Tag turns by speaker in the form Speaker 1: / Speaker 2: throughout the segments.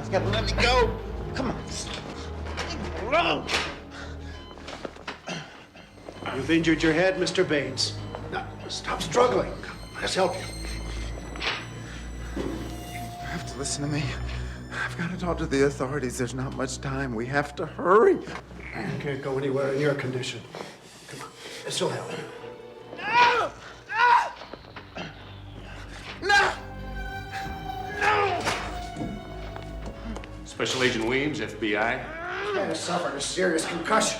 Speaker 1: You gotta let me go. Come on. Leave me alone.
Speaker 2: You've injured your head, Mr. Bates.
Speaker 1: Now, stop struggling. Let's help you.
Speaker 3: You have to listen to me. I've got to talk to the authorities. There's not much time. We have to hurry.
Speaker 2: You can't go anywhere in your condition. Come on. This'll help.
Speaker 1: No! No! No!
Speaker 4: Special Agent Weems, FBI.
Speaker 2: This man has suffered a serious concussion.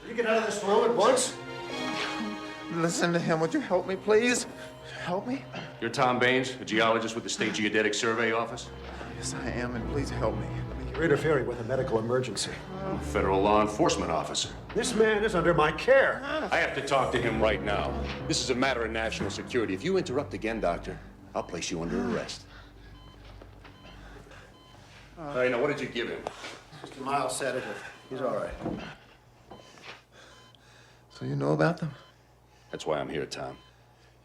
Speaker 2: Will you get out of this room at once?
Speaker 3: Listen to him. Would you help me, please? Help me?
Speaker 4: You're Tom Baines, a geologist with the State Geodetic Survey Office?
Speaker 3: Yes, I am, and please help me.
Speaker 2: You're interfering with a medical emergency.
Speaker 4: I'm a federal law enforcement officer.
Speaker 2: This man is under my care.
Speaker 4: I have to talk to him right now. This is a matter of national security. If you interrupt again, Doctor, I'll place you under arrest. All right, now what did you give him?
Speaker 2: Just a mild sedative. He's all right.
Speaker 3: So you know about them?
Speaker 4: That's why I'm here, Tom.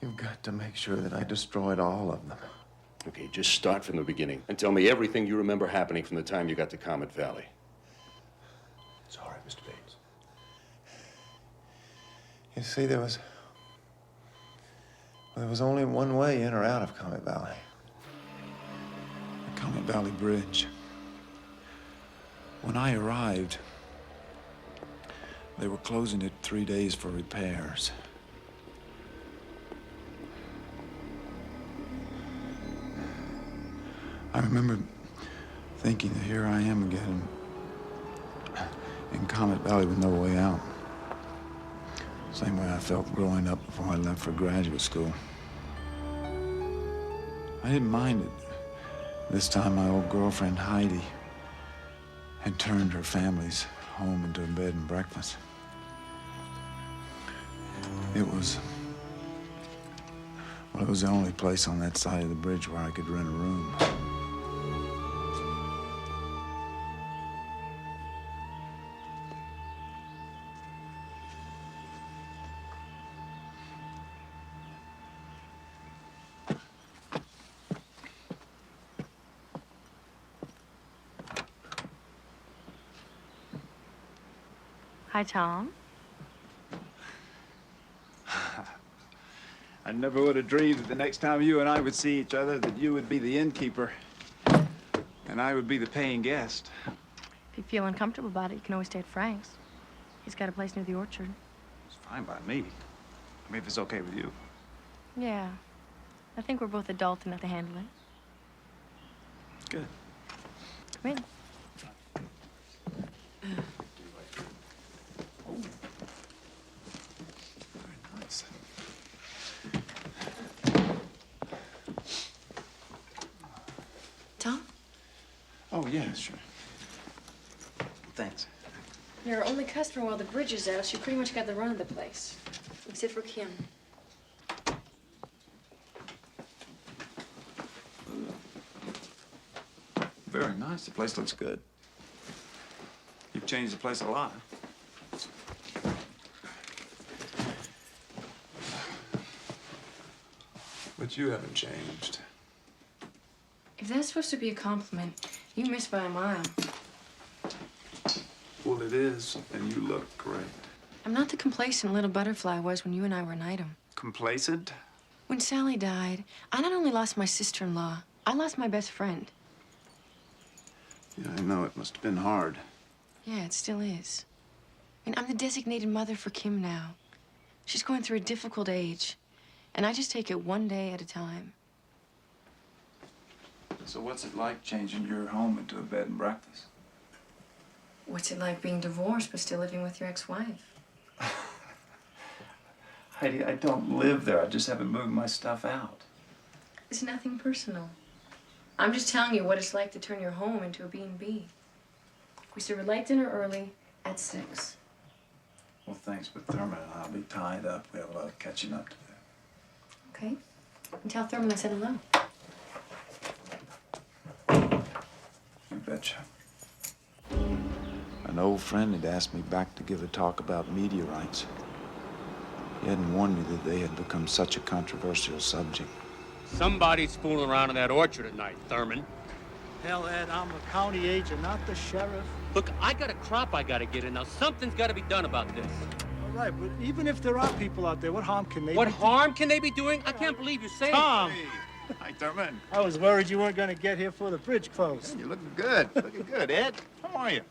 Speaker 3: You've got to make sure that I destroyed all of them.
Speaker 4: Okay, just start from the beginning and tell me everything you remember happening from the time you got to Comet Valley.
Speaker 2: It's all right, Mr. Bates.
Speaker 3: You see, there was only one way in or out of Comet Valley. The Comet Valley Bridge. When I arrived, they were closing it 3 days for repairs. I remember thinking that here I am again in Comet Valley with no way out. Same way I felt growing up before I left for graduate school. I didn't mind it. This time my old girlfriend, Heidi, had turned her family's home into a bed and breakfast. It was the only place on that side of the bridge where I could rent a room.
Speaker 5: Hi, Tom.
Speaker 6: I never would have dreamed that the next time you and I would see each other that you would be the innkeeper and I would be the paying guest.
Speaker 5: If you feel uncomfortable about it, you can always stay at Frank's. He's got a place near the orchard.
Speaker 6: It's fine by me. I mean, if it's okay with you.
Speaker 5: Yeah. I think we're both adult enough to handle it.
Speaker 6: Good.
Speaker 5: Come in.
Speaker 6: Very nice.
Speaker 5: Tom?
Speaker 6: Oh, yeah, sure. Thanks.
Speaker 5: You're our only customer while the bridge is out, so you pretty much got the run of the place. Except for Kim.
Speaker 6: Very nice. The place looks good. You've changed the place a lot. But you haven't changed.
Speaker 5: If that's supposed to be a compliment, you missed by a mile.
Speaker 6: Well, it is, and you look great.
Speaker 5: I'm not the complacent little butterfly I was when you and I were an item.
Speaker 6: Complacent?
Speaker 5: When Sally died, I not only lost my sister-in-law, I lost my best friend.
Speaker 6: Yeah, I know. It must have been hard.
Speaker 5: Yeah, it still is. I mean, I'm the designated mother for Kim now. She's going through a difficult age, and I just take it one day at a time.
Speaker 6: So what's it like changing your home into a bed and breakfast?
Speaker 5: What's it like being divorced but still living with your ex-wife?
Speaker 6: Heidi, I don't live there. I just haven't moved my stuff out.
Speaker 5: It's nothing personal. I'm just telling you what it's like to turn your home into a B&B. We serve a light dinner early at 6.
Speaker 6: Well, thanks, but Thurman and I'll be tied up. We have a lot of catching up to do.
Speaker 5: Okay? And tell Thurman I said hello.
Speaker 6: You betcha.
Speaker 3: An old friend had asked me back to give a talk about meteorites. He hadn't warned me that they had become such a controversial subject.
Speaker 7: Somebody's fooling around in that orchard at night, Thurman. Hell, Ed, I'm a county agent, not the sheriff.
Speaker 8: Look, I got a crop I gotta get in. Now, something's gotta be done about this.
Speaker 7: All right, but even if there are people out there, what harm can they
Speaker 8: What
Speaker 7: be
Speaker 8: harm can they be doing? I can't believe you're saying
Speaker 7: Tom!
Speaker 6: Hi, Thurman.
Speaker 7: I was worried you weren't going to get here before the bridge closed.
Speaker 6: You're looking good. Looking good, Ed. How are you?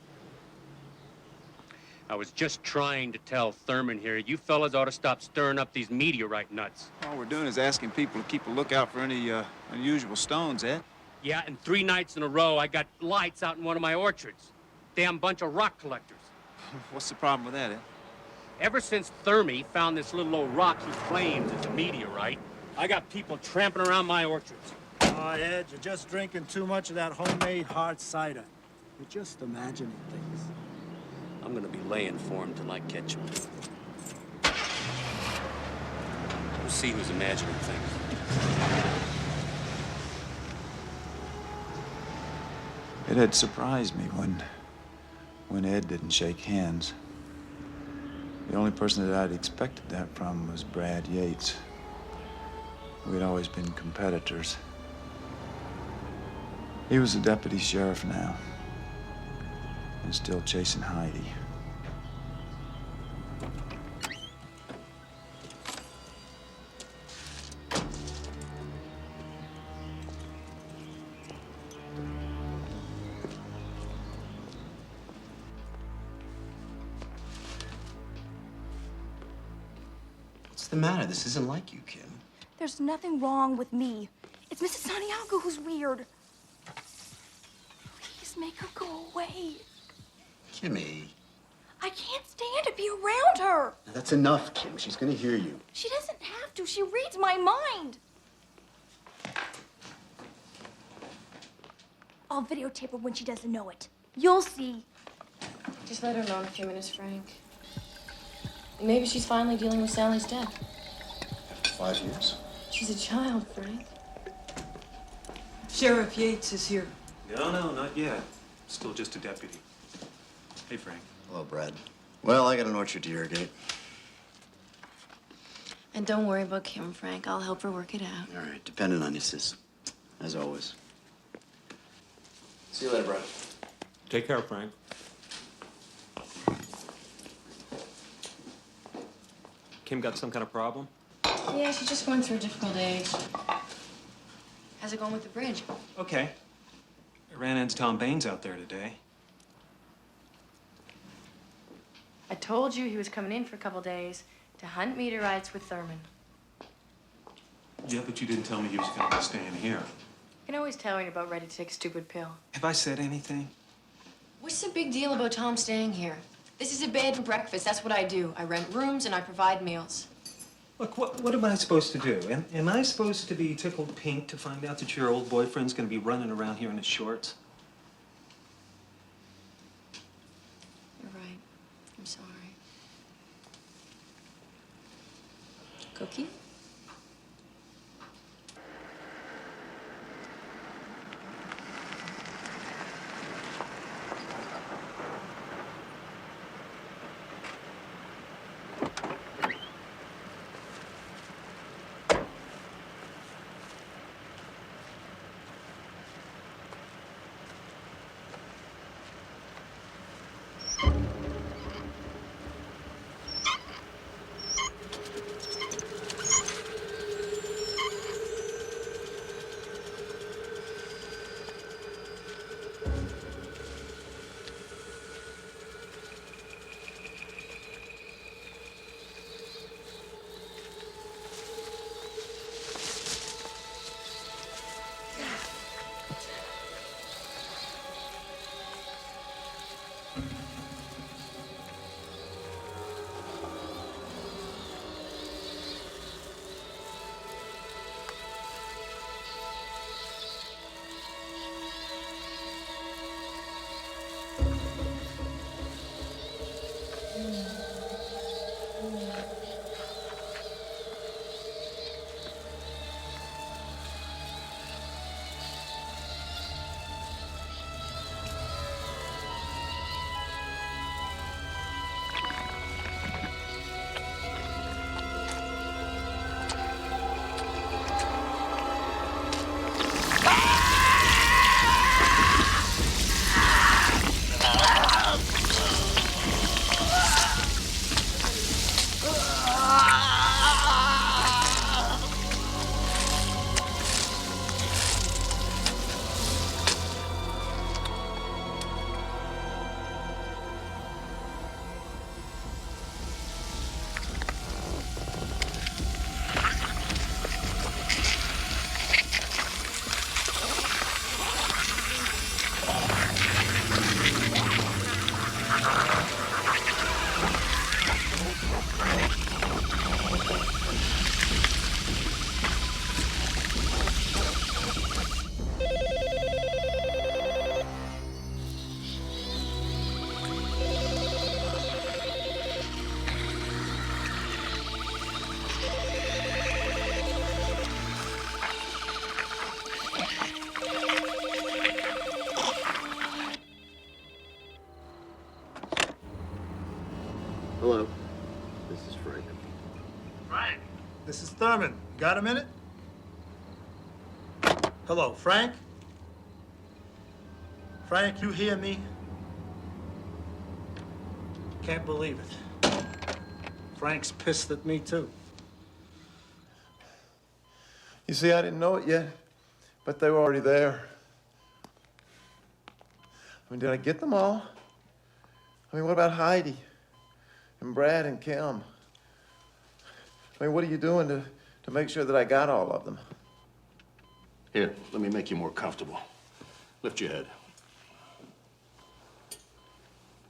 Speaker 8: I was just trying to tell Thurman here, you fellas ought to stop stirring up these meteorite nuts.
Speaker 6: All we're doing is asking people to keep a lookout for any unusual stones, Ed.
Speaker 8: Yeah, and 3 nights in a row, I got lights out in one of my orchards. Damn bunch of rock collectors.
Speaker 6: What's the problem with that, Ed?
Speaker 8: Ever since Thurman found this little old rock he claims is a meteorite, I got people tramping around my orchards.
Speaker 7: Oh, Ed, you're just drinking too much of that homemade hard cider. You're just imagining things.
Speaker 8: I'm gonna be laying for him till I catch him. We'll see who's imagining things.
Speaker 3: It had surprised me when Ed didn't shake hands. The only person that I'd expected that from was Brad Yates. We'd always been competitors. He was a deputy sheriff now, and still chasing Heidi.
Speaker 1: What's the matter? This isn't like you, Kim.
Speaker 9: There's nothing wrong with me. It's Mrs. Santiago who's weird. Please make her go away.
Speaker 1: Kimmy.
Speaker 9: I can't stand to be around her.
Speaker 1: Now, that's enough, Kim. She's gonna hear you.
Speaker 9: She doesn't have to. She reads my mind. I'll videotape her when she doesn't know it. You'll see.
Speaker 5: Just let her know in a few minutes, Frank. Maybe she's finally dealing with Sally's death.
Speaker 1: After 5 years.
Speaker 5: She's a child, Frank.
Speaker 10: Sheriff Yates is here.
Speaker 11: No, not yet. Still just a deputy. Hey, Frank.
Speaker 1: Hello, Brad. Well, I got an orchard to irrigate.
Speaker 5: And don't worry about Kim, Frank. I'll help her work it out.
Speaker 1: All right, dependent on you, sis. As always. See you later, Brad.
Speaker 11: Take care, Frank. Kim got some kind of problem?
Speaker 5: Yeah, she's just going through a difficult age. How's it going with the bridge?
Speaker 11: Okay. I ran into Tom Baines out there today.
Speaker 5: I told you he was coming in for a couple days to hunt meteorites with Thurman.
Speaker 11: Yeah, but you didn't tell me he was going to be staying here.
Speaker 5: You can always tell when you're about ready to take a stupid pill.
Speaker 11: Have I said anything?
Speaker 5: What's the big deal about Tom staying here? This is a bed and breakfast. That's what I do. I rent rooms and I provide meals.
Speaker 11: Look, what am I supposed to do? Am I supposed to be tickled pink to find out that your old boyfriend's going to be running around here in his shorts?
Speaker 5: You're right. I'm sorry. Cookie?
Speaker 7: This is Thurman. Got a minute? Hello, Frank? Frank, you hear me? Can't believe it. Frank's pissed at me, too.
Speaker 3: You see, I didn't know it yet, but they were already there. I mean, did I get them all? I mean, what about Heidi and Brad and Kim? I mean, what are you doing to make sure that I got all of them?
Speaker 4: Here, let me make you more comfortable. Lift your head.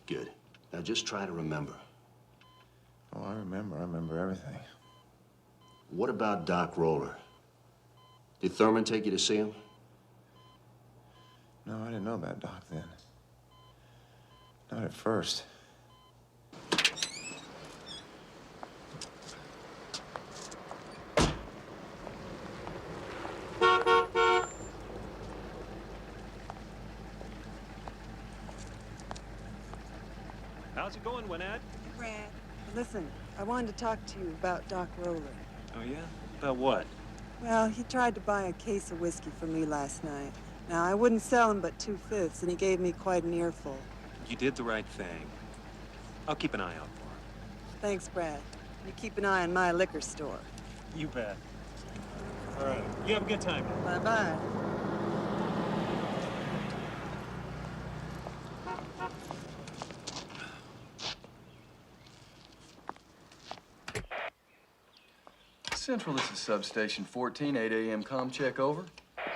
Speaker 4: Good. Now just try to remember.
Speaker 3: Oh, I remember everything.
Speaker 4: What about Doc Roller? Did Thurman take you to see him?
Speaker 3: No, I didn't know about Doc then. Not at first.
Speaker 11: How's it going, Winad?
Speaker 10: Brad, listen, I wanted to talk to you about Doc Roller.
Speaker 11: Oh, yeah? About what?
Speaker 10: Well, he tried to buy a case of whiskey from me last night. Now, I wouldn't sell him but 2/5, and he gave me quite an earful.
Speaker 11: You did the right thing. I'll keep an eye out for him.
Speaker 10: Thanks, Brad. You keep an eye on my liquor store.
Speaker 11: You bet. All right. You have a good time.
Speaker 10: Bye-bye.
Speaker 12: Central, this is Substation 14, 8 a.m. comm check, over.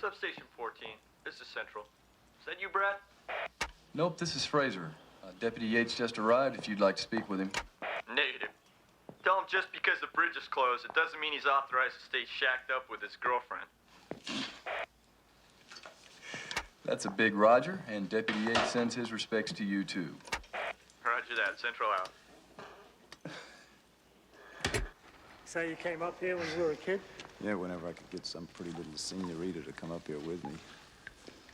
Speaker 13: Substation 14, this is Central. Is that you, Brad?
Speaker 12: Nope, this is Fraser. Deputy Yates just arrived if you'd like to speak with him.
Speaker 13: Negative. Tell him just because the bridge is closed, it doesn't mean he's authorized to stay shacked up with his girlfriend.
Speaker 12: That's a big Roger, and Deputy Yates sends his respects to you, too.
Speaker 13: Roger that. Central out.
Speaker 7: So you came up here when you were a kid?
Speaker 3: Yeah, whenever I could get some pretty little senorita to come up here with me.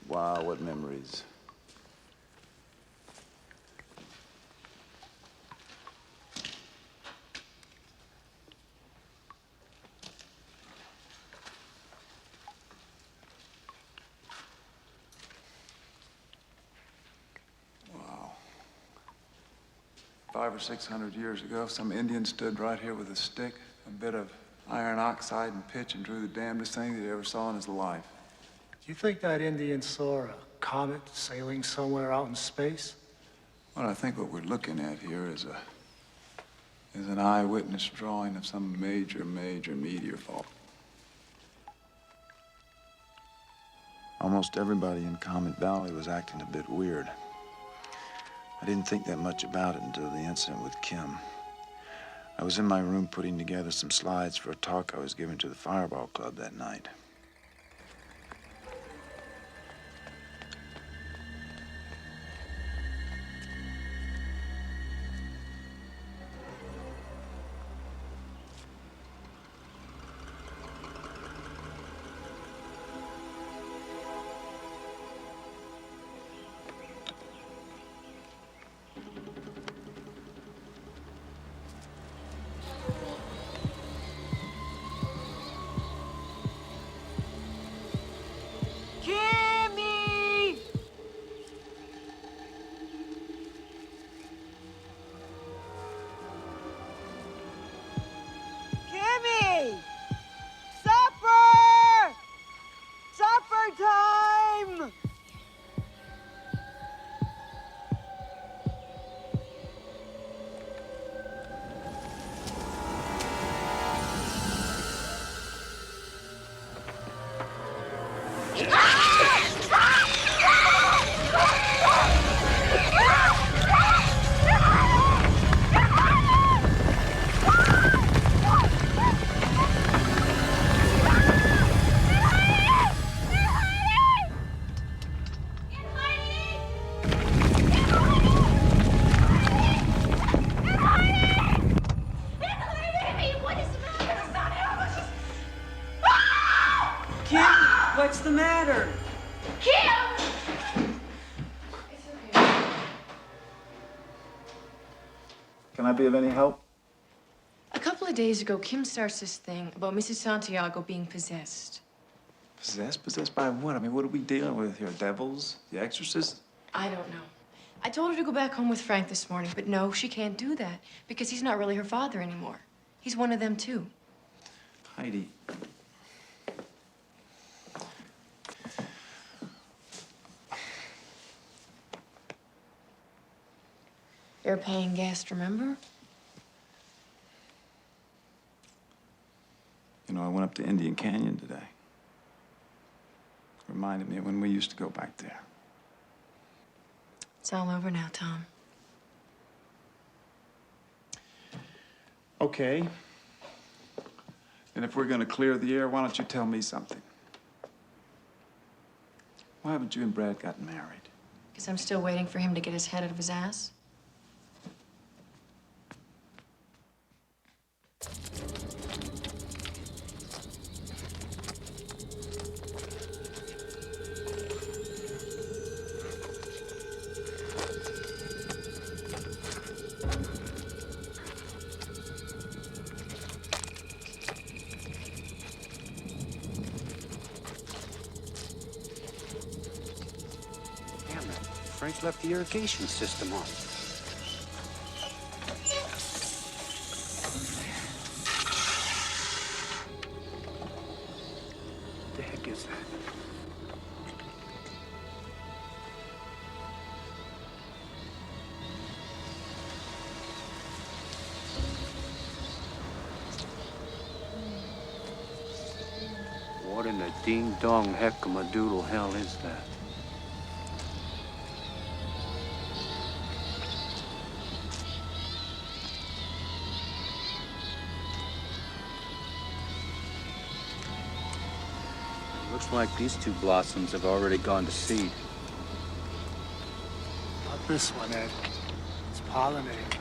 Speaker 3: Wow, what memories. Wow. 500 or 600 years ago, some Indian stood right here with a stick, a bit of iron oxide and pitch, and drew the damnedest thing that he ever saw in his life.
Speaker 7: Do you think that Indian saw a comet sailing somewhere out in space?
Speaker 3: Well, I think what we're looking at here is an eyewitness drawing of some major meteor fault. Almost everybody in Comet Valley was acting a bit weird. I didn't think that much about it until the incident with Kim. I was in my room putting together some slides for a talk I was giving to the Fireball Club that night.
Speaker 10: What's the matter?
Speaker 5: Kim! It's okay.
Speaker 6: Can I be of any help?
Speaker 5: A couple of days ago, Kim starts this thing about Mrs. Santiago being possessed.
Speaker 6: Possessed? Possessed by what? I mean, what are we dealing with here? Devils? The Exorcist?
Speaker 5: I don't know. I told her to go back home with Frank this morning, but no, she can't do that because he's not really her father anymore. He's one of them, too.
Speaker 6: Heidi.
Speaker 5: You're a paying guest, remember?
Speaker 6: You know, I went up to Indian Canyon today. Reminded me of when we used to go back there.
Speaker 5: It's all over now, Tom.
Speaker 6: Okay. And if we're gonna clear the air, why don't you tell me something? Why haven't you and Brad gotten married?
Speaker 5: Because I'm still waiting for him to get his head out of his ass.
Speaker 1: Frank left the irrigation system on. What the heck is that? What in the ding-dong heck-a-madoodle hell is that? Looks like these two blossoms have already gone to seed.
Speaker 7: Not this one, Ed. It's pollinating.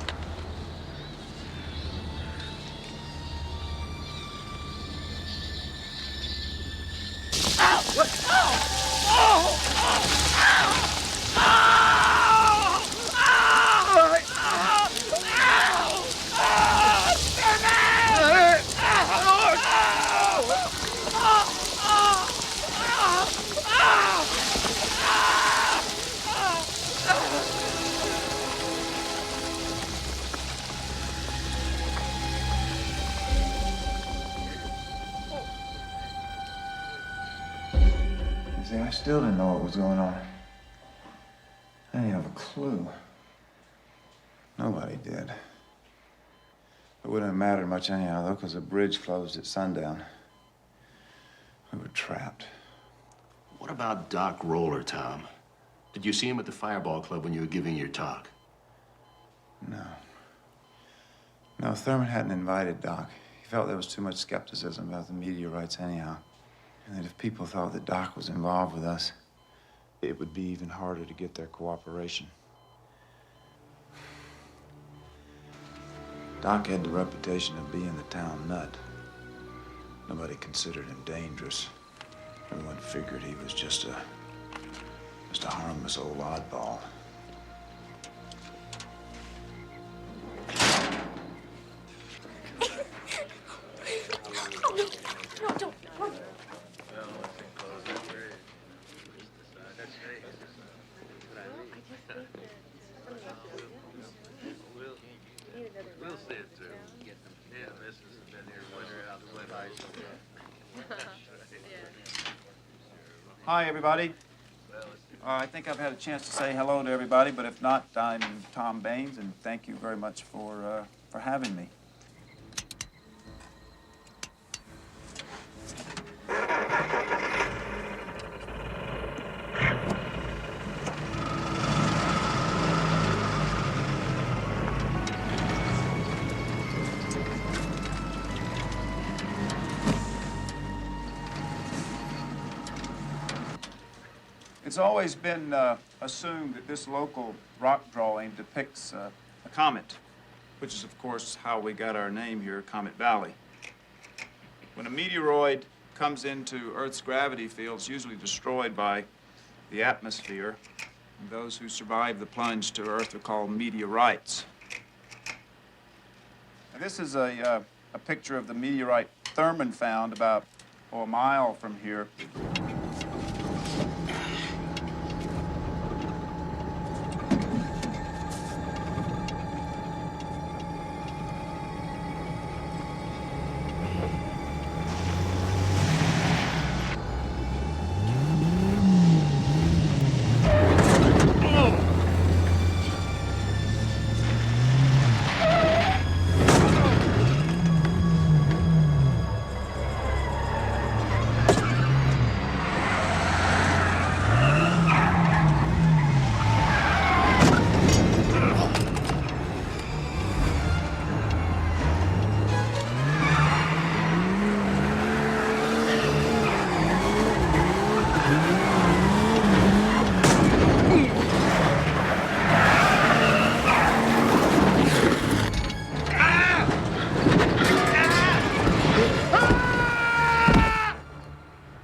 Speaker 3: See, I still didn't know what was going on. I didn't have a clue. Nobody did. It wouldn't have mattered much anyhow, though, because the bridge closed at sundown. We were trapped.
Speaker 4: What about Doc Roller, Tom? Did you see him at the Fireball Club when you were giving your talk?
Speaker 3: No. No, Thurman hadn't invited Doc. He felt there was too much skepticism about the meteorites anyhow. And that if people thought that Doc was involved with us, it would be even harder to get their cooperation. Doc had the reputation of being the town nut. Nobody considered him dangerous. Everyone figured he was just a harmless old oddball.
Speaker 9: No, don't.
Speaker 1: We'll see it through. Yeah, this has been here winter out the wet ice.
Speaker 6: Hi, everybody. I think I've had a chance to say hello to everybody, but if not, I'm Tom Baines, and thank you very much for having me. It's always been assumed that this local rock drawing depicts a comet, which is, of course, how we got our name here, Comet Valley. When a meteoroid comes into Earth's gravity field, it's usually destroyed by the atmosphere. And those who survive the plunge to Earth are called meteorites. Now, this is a a picture of the meteorite Thurman found about a mile from here.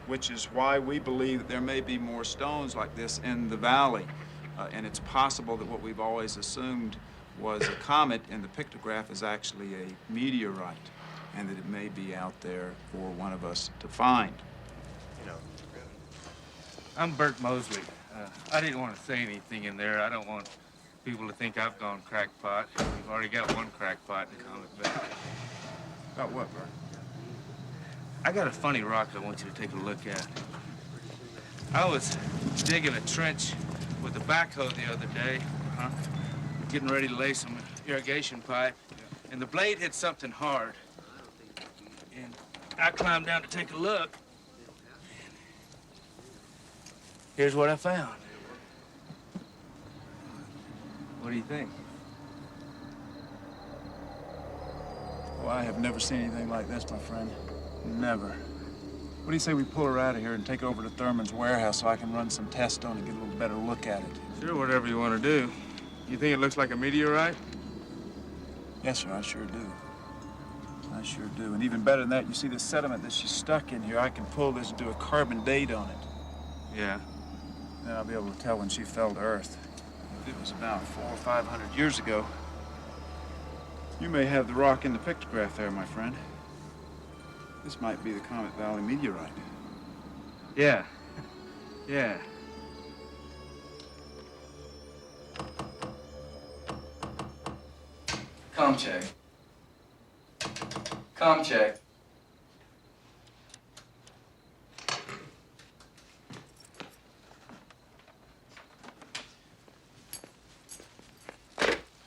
Speaker 6: Which is why we believe that there may be more stones like this in the valley. And it's possible that what we've always assumed was a comet and the pictograph is actually a meteorite, and that it may be out there for one of us to find.
Speaker 14: You know, I'm Bert Mosley. I didn't want to say anything in there. I don't want people to think I've gone crackpot. We've already got one crackpot in Comet Valley.
Speaker 6: About what, Bert?
Speaker 14: I got a funny rock I want you to take a look at. I was digging a trench with a backhoe the other day, getting ready to lay some irrigation pipe, and the blade hit something hard. And I climbed down to take a look. Here's what I found. What do you think?
Speaker 6: Well, I have never seen anything like this, my friend. Never. What do you say we pull her out of here and take her over to Thurman's warehouse so I can run some tests on it and get a little better look at it?
Speaker 14: Sure, whatever you want to do. You think it looks like a meteorite?
Speaker 6: Yes, sir, I sure do. I sure do. And even better than that, you see the sediment that she's stuck in here, I can pull this and do a carbon date on it.
Speaker 14: Yeah.
Speaker 6: Then I'll be able to tell when she fell to Earth. If it was about 400 or 500 years ago, you may have the rock in the pictograph there, my friend. This might be the Comet Valley meteorite.
Speaker 14: Yeah. Yeah.
Speaker 12: Com check. Com check.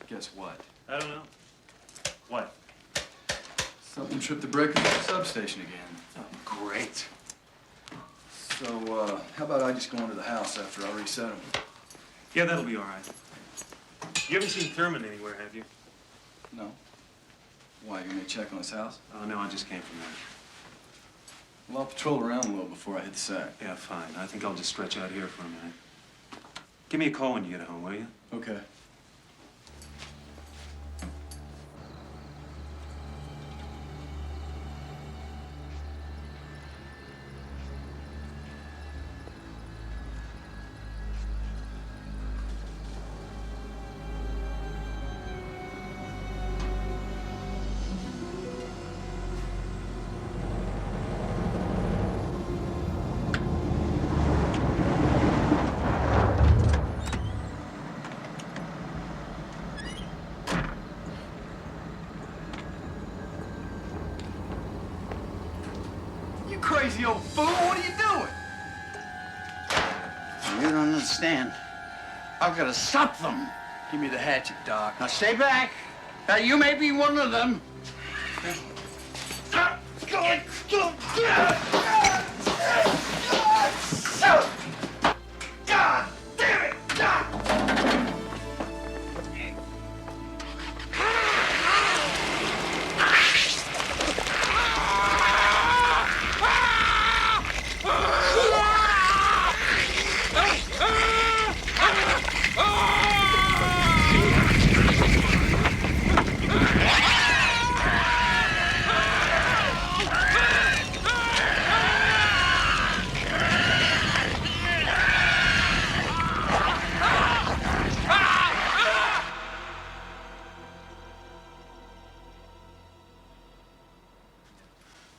Speaker 12: Guess what?
Speaker 11: I don't know. What?
Speaker 12: Something tripped the breaker at the substation again.
Speaker 11: Oh, great.
Speaker 12: So, how about I just go into the house after I reset them?
Speaker 11: Yeah, that'll be all right. You haven't seen Thurman anywhere, have you?
Speaker 12: No. Why, you gonna check on his house?
Speaker 11: Oh, no, I just came from there.
Speaker 12: Well, I'll patrol around a little before I hit the sack.
Speaker 11: Yeah, fine. I think I'll just stretch out here for a minute. Give me a call when you get home, will you?
Speaker 12: Okay.
Speaker 2: Crazy old fool, what are you doing? You don't understand. I've got to stop them. Give me the hatchet, Doc. Now stay back. You may be one of them. God damn it, Doc!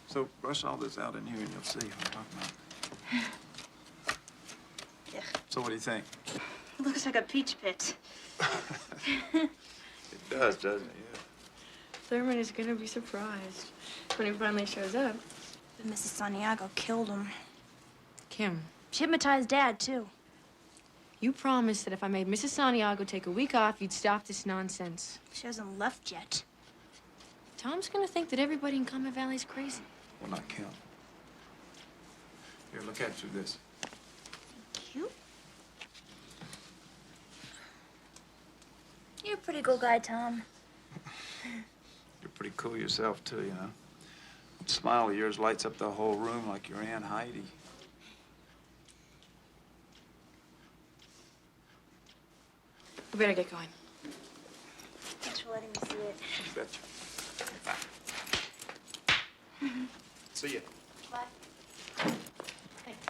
Speaker 6: So brush all this out in here and you'll see what I'm talking about.
Speaker 9: Yeah.
Speaker 6: So what do you think?
Speaker 9: It looks like a peach pit.
Speaker 6: It does, doesn't it? Yeah.
Speaker 5: Thurman is gonna be surprised when he finally shows up.
Speaker 9: But Mrs. Santiago killed him.
Speaker 5: Kim,
Speaker 9: She hypnotized Dad, too.
Speaker 5: you promised that if I made Mrs. Santiago take a week off, you'd stop this nonsense.
Speaker 9: She hasn't left yet.
Speaker 5: Tom's gonna think that everybody in Comet Valley is crazy.
Speaker 6: Well, not Kim. Here, look at it through this.
Speaker 9: You? You're a pretty cool guy, Tom.
Speaker 6: You're pretty cool yourself, too, you know. That smile of yours lights up the whole room like your Aunt Heidi.
Speaker 5: We better get going.
Speaker 9: Thanks for letting me see it.
Speaker 6: You betcha. See ya.
Speaker 5: Bye. Thanks.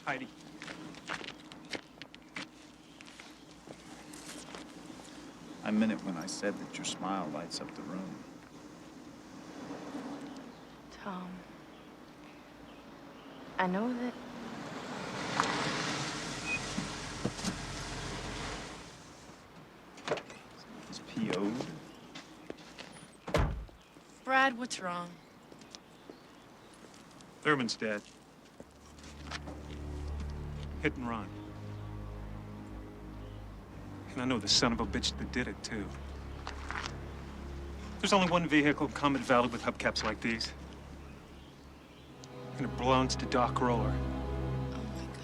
Speaker 6: Heidi. I meant it when I said that your smile lights up the room.
Speaker 5: Tom, I know that
Speaker 6: It's PO'd.
Speaker 5: Brad, what's wrong?
Speaker 11: Thurman's dead. Hit and run. And I know the son of a bitch that did it, too. There's only one vehicle in Comet Valley with hubcaps like these. And it belongs to Doc Roller.
Speaker 5: Oh, my God.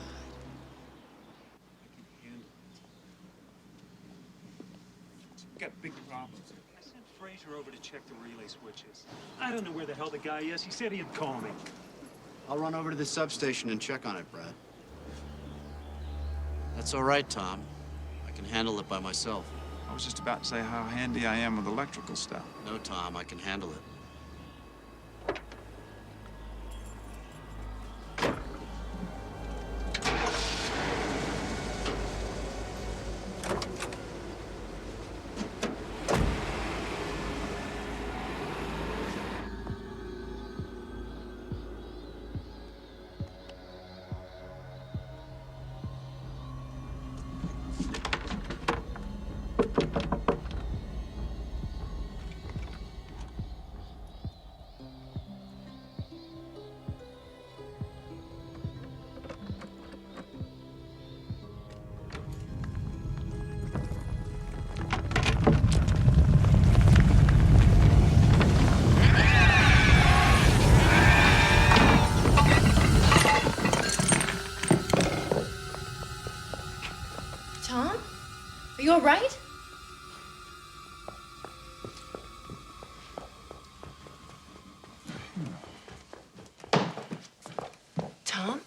Speaker 11: We've got big problems. I sent Fraser over to check the relay switches. I don't know where the hell the guy is. He said he'd call me.
Speaker 2: I'll run over to the substation and check on it, Brad.
Speaker 15: That's all right, Tom. I can handle it by myself.
Speaker 6: I was just about to say how handy I am with electrical stuff.
Speaker 15: No, Tom, I can handle it.
Speaker 5: Tom? Are you all right? Tom?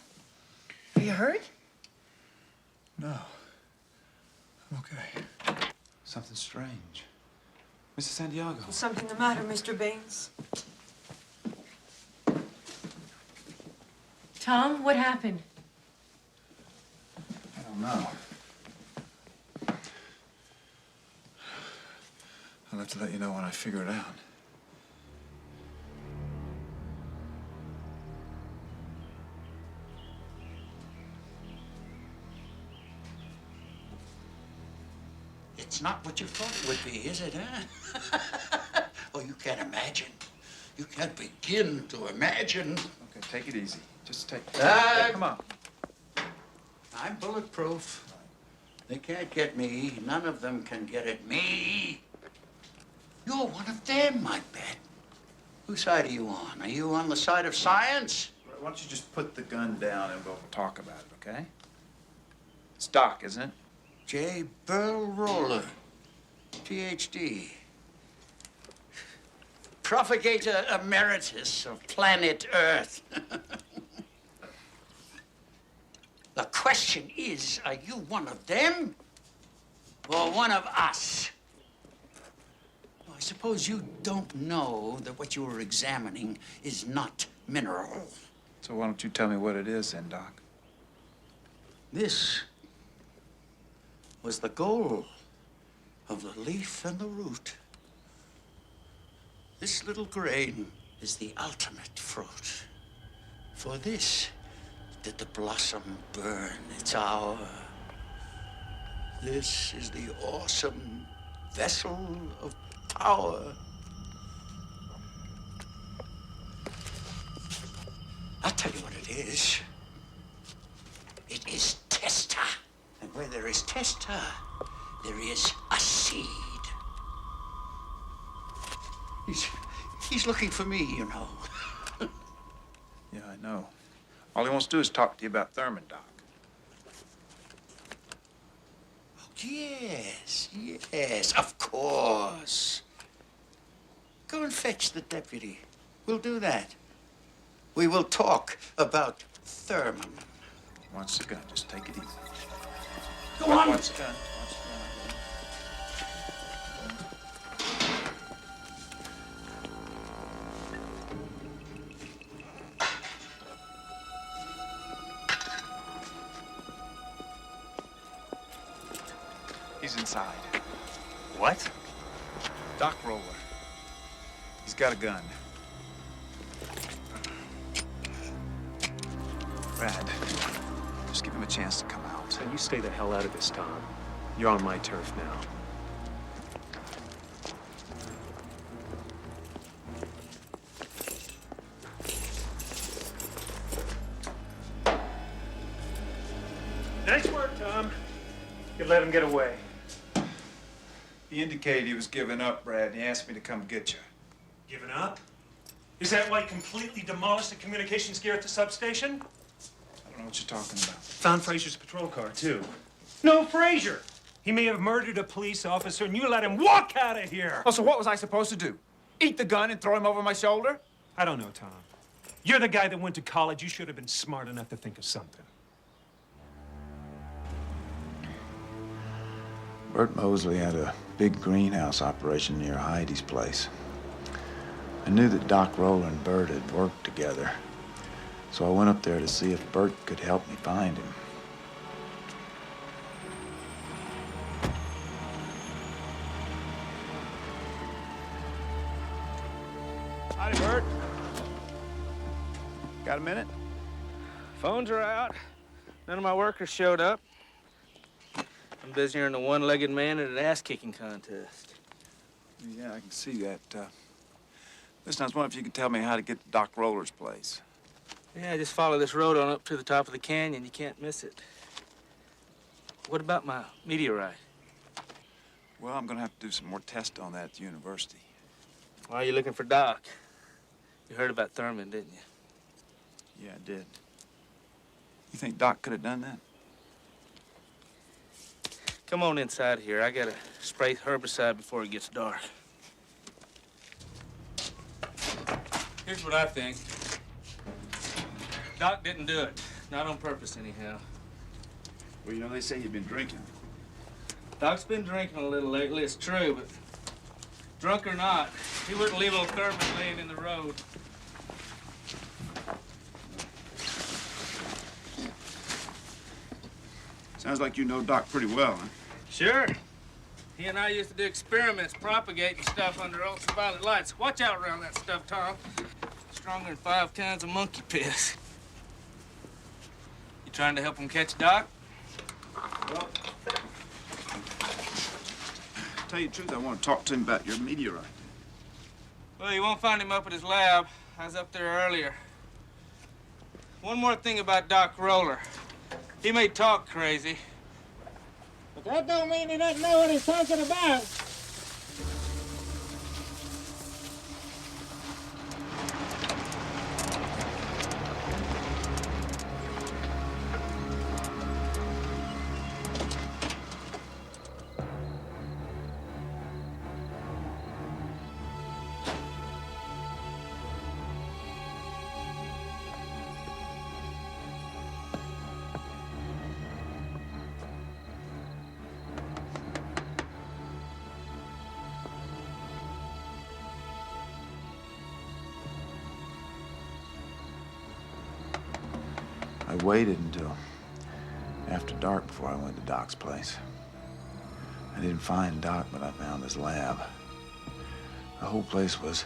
Speaker 5: Are you hurt?
Speaker 3: No. I'm okay. Something strange. Mrs. Santiago.
Speaker 10: Something the matter, Mr. Baines?
Speaker 5: Tom, what happened?
Speaker 3: I don't know. I'll have to let you know when I figure it out.
Speaker 2: It's not what you thought it would be, is it, huh? Oh, you can't imagine. You can't begin to imagine.
Speaker 6: Okay, take it easy. Just take
Speaker 2: Come on. I'm bulletproof. They can't get me. None of them can get at me. You're one of them, I bet. Whose side are you on? Are you on the side of science?
Speaker 6: Why don't you just put the gun down and we'll talk about it, okay? It's Doc, isn't it?
Speaker 2: J. Burl Roller, Ph.D. Propagator Emeritus of planet Earth. The question is, are you one of them or one of us? I suppose you don't know that what you are examining is not mineral.
Speaker 6: So why don't you tell me what it is then, Doc?
Speaker 2: This was the goal of the leaf and the root. This little grain is the ultimate fruit. For this did the blossom burn its hour. This is the awesome vessel of power. I'll tell you what it is. It is tester. And where there is tester, there is a seed. He's looking for me, you know.
Speaker 6: Yeah, I know. All he wants to do is talk to you about Thurman, Doc.
Speaker 2: Yes, yes, of course. Go and fetch the deputy. We'll do that. We will talk about Thurman.
Speaker 6: Once again, just take it easy.
Speaker 2: Go on!
Speaker 6: Once again. He's inside.
Speaker 8: What?
Speaker 6: Doc Roller. He's got a gun. Brad, just give him a chance to come out.
Speaker 11: So you stay the hell out of this, Tom. You're on my turf now. Nice work, Tom. You let him get away.
Speaker 6: He indicated he was giving up, Brad, and he asked me to come get you.
Speaker 11: Giving up? Is that why you completely demolished the communications gear at the substation?
Speaker 6: I don't know what you're talking about.
Speaker 11: Found Fraser's patrol car, too. No, Fraser! He may have murdered a police officer, and you let him walk out of here!
Speaker 6: Oh, so what was I supposed to do? Eat the gun and throw him over my shoulder?
Speaker 11: I don't know, Tom. You're the guy that went to college. You should have been smart enough to think of something.
Speaker 3: Bert Mosley had a big greenhouse operation near Heidi's place. I knew that Doc Roller and Bert had worked together, so I went up there to see if Bert could help me find him.
Speaker 6: Howdy, Bert. Got a minute?
Speaker 14: Phones are out. None of my workers showed up. I'm busier than a one-legged man at an ass-kicking contest.
Speaker 6: Yeah, I can see that. Listen, I was wondering if you could tell me how to get to Doc Roller's place.
Speaker 14: Yeah, just follow this road on up to the top of the canyon. You can't miss it. What about my meteorite?
Speaker 6: Well, I'm gonna have to do some more tests on that at the university.
Speaker 14: Why are you looking for Doc? You heard about Thurman, didn't you?
Speaker 6: Yeah, I did. You think Doc could have done that?
Speaker 14: Come on inside here. I gotta spray herbicide before it gets dark. Here's what I think. Doc didn't do it. Not on purpose, anyhow.
Speaker 6: Well, you know, they say you've been drinking.
Speaker 14: Doc's been drinking a little lately, it's true, but drunk or not, he wouldn't leave old Thurman laying in the road.
Speaker 6: Sounds like you know Doc pretty well, huh?
Speaker 14: Sure. He and I used to do experiments propagating stuff under ultraviolet lights. Watch out around that stuff, Tom. Stronger than 5 kinds of monkey piss. You trying to help him catch Doc?
Speaker 6: Well, tell you the truth, I want to talk to him about your meteorite.
Speaker 14: Well, you won't find him up at his lab. I was up there earlier. One more thing about Doc Roller. He may talk crazy, but that don't mean he doesn't know what he's talking about.
Speaker 3: I waited until after dark before I went to Doc's place. I didn't find Doc, but I found his lab. The whole place was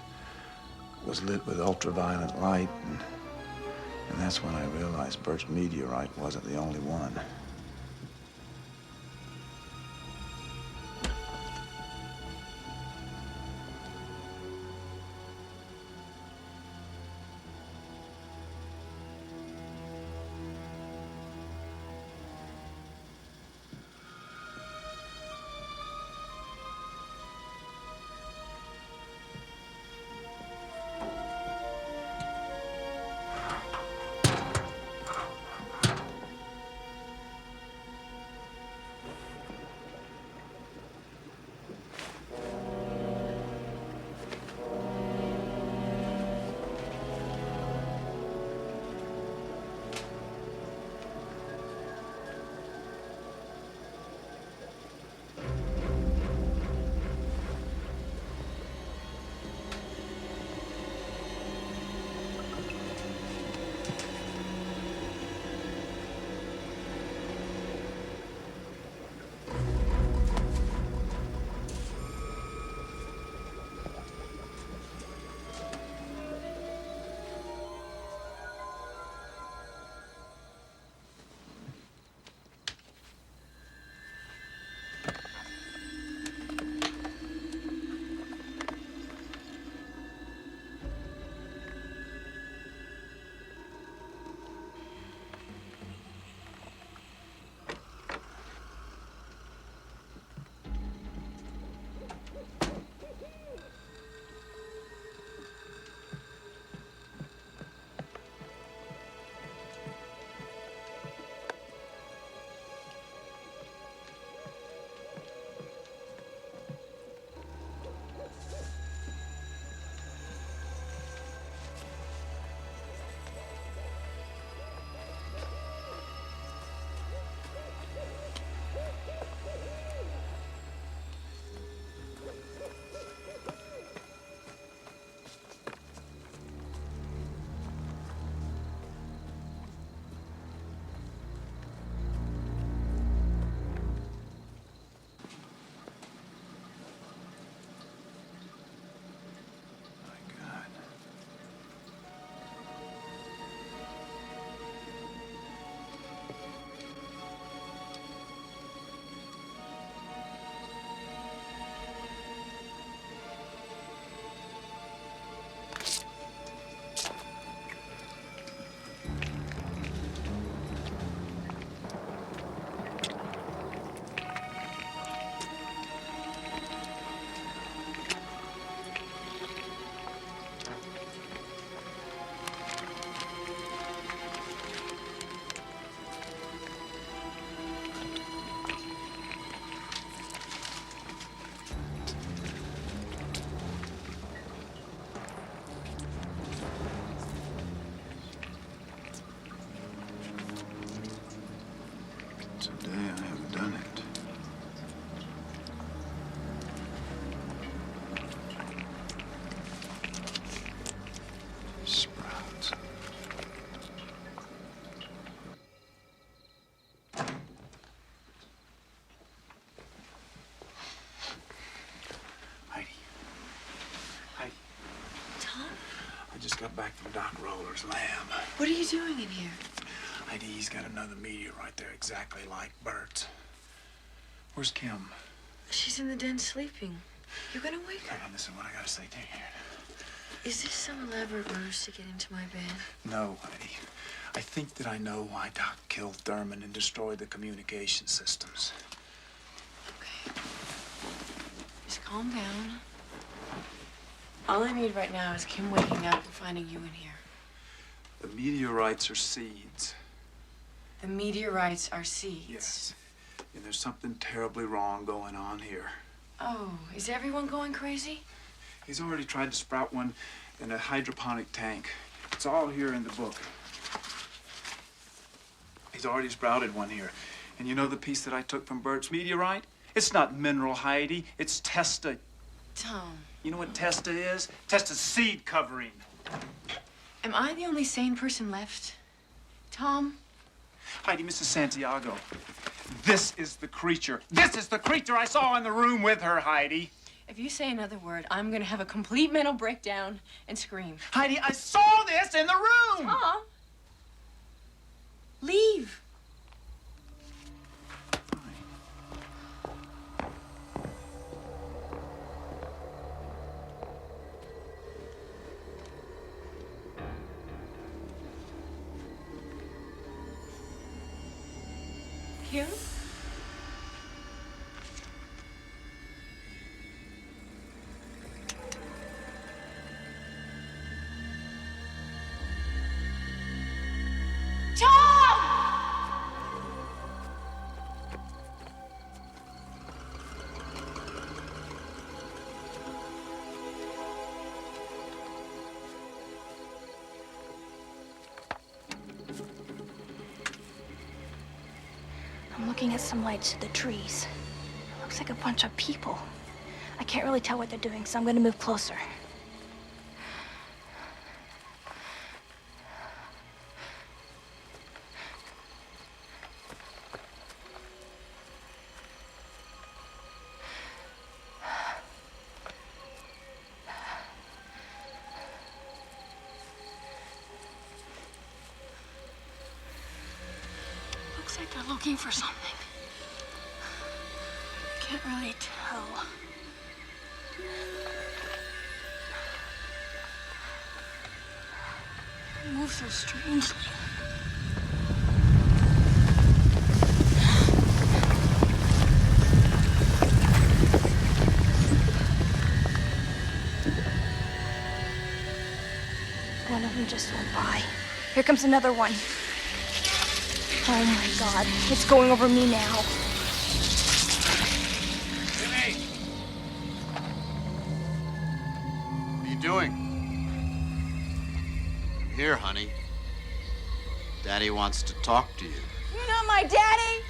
Speaker 3: lit with ultraviolet light, and that's when I realized Bert's meteorite wasn't the only one. Today I have done it. Sprouts. Heidi. Heidi.
Speaker 5: Tom?
Speaker 3: I just got back from Doc Roller's lab.
Speaker 5: What are you doing in here?
Speaker 3: Heidi, he's got another meteorite there exactly like Bert's. Where's Kim?
Speaker 5: She's in the den sleeping. You're gonna wake her.
Speaker 3: Hey, listen what I gotta say to you.
Speaker 5: Is this some elaborate ruse to get into my bed?
Speaker 3: No, Heidi. I think that I know why Doc killed Thurman and destroyed the communication systems.
Speaker 5: Okay. Just calm down. All I need right now is Kim waking up and finding you in here.
Speaker 3: The meteorites are seeds.
Speaker 5: The meteorites are seeds.
Speaker 3: Yes. And there's something terribly wrong going on here.
Speaker 5: Oh, is everyone going crazy?
Speaker 6: He's already tried to sprout one in a hydroponic tank. It's all here in the book. He's already sprouted one here. And you know the piece that I took from Bert's meteorite? It's not mineral, Heidi. It's testa.
Speaker 5: Tom.
Speaker 6: You know what testa is? Testa's seed covering.
Speaker 5: Am I the only sane person left? Tom?
Speaker 6: Heidi, Mrs. Santiago, this is the creature. This is the creature I saw in the room with her, Heidi.
Speaker 5: If you say another word, I'm gonna have a complete mental breakdown and scream.
Speaker 6: Heidi, I saw this in the room!
Speaker 5: Tom! Leave! Kim?
Speaker 9: I'm looking at some lights through the trees. Looks like a bunch of people. I can't really tell what they're doing, so I'm gonna move closer. Looks like they're looking for something. Can't really tell. They move so strangely. One of them just went by. Here comes another one. Oh my God, it's going over me now.
Speaker 15: Jimmy! What are you doing? Here, honey. Daddy wants to talk to you.
Speaker 9: You're not my daddy!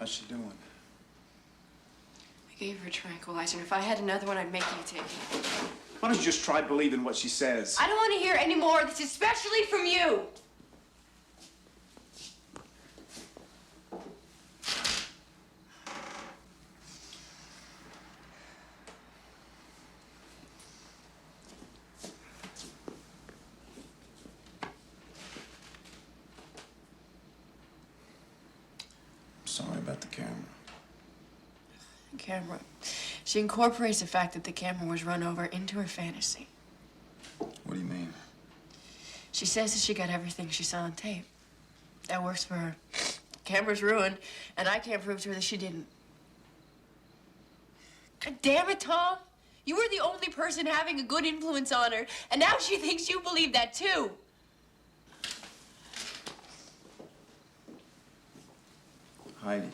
Speaker 6: How's she doing?
Speaker 5: I gave her a tranquilizer. If I had another one, I'd make you take it.
Speaker 6: Why don't you just try believing what she says?
Speaker 5: I don't want to hear any more of this, especially from you.
Speaker 3: Sorry about the camera.
Speaker 5: Camera. She incorporates the fact that the camera was run over into her fantasy.
Speaker 3: What do you mean?
Speaker 5: She says that she got everything she saw on tape. That works for her. Camera's ruined, and I can't prove to her that she didn't. God damn it, Tom! You were the only person having a good influence on her, and now she thinks you believe that too.
Speaker 3: Heidi.